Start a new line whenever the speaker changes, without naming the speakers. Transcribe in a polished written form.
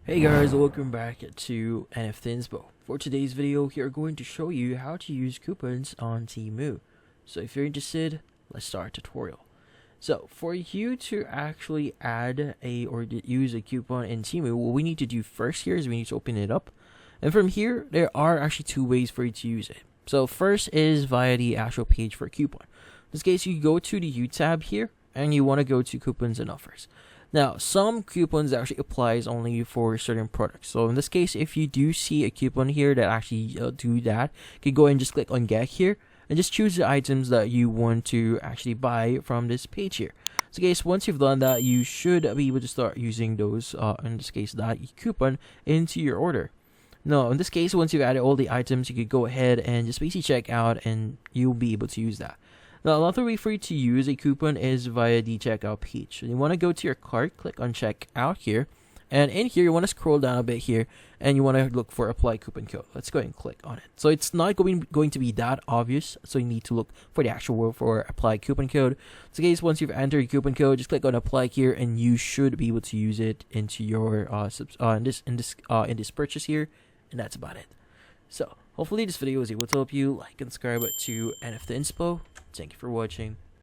Hey guys, welcome back to NFT Inspo. For today's video, we are going to show you how to use coupons on Temu. So if you're interested, let's start a tutorial. So for you to actually add use a coupon in Temu, what we need to do first here is we need to open it up. And from here, there are actually two ways for you to use it. So first is via the actual page for coupon. In this case, you go to the U tab here and you want to go to coupons and offers. Now, some coupons actually applies only for certain products. So in this case, if you do see a coupon here that actually do that, you can go and just click on get here and just choose the items that you want to actually buy from this page here. So guys, once you've done that, you should be able to start using those, in this case, that coupon into your order. Now, in this case, once you've added all the items, you could go ahead and just basically check out and you'll be able to use that. Now, another way for you to use a coupon is via the checkout page. So you want to go to your cart, click on checkout here, and in here you want to scroll down a bit here, and you want to look for apply coupon code. Let's go ahead and click on it. So it's not going to be that obvious, so you need to look for the actual word for apply coupon code. So guys, once you've entered your coupon code, just click on apply here, and you should be able to use it into your in this purchase here, and that's about it. So hopefully this video was able to help you. Like and subscribe to NFT Inspo. Thank you for watching.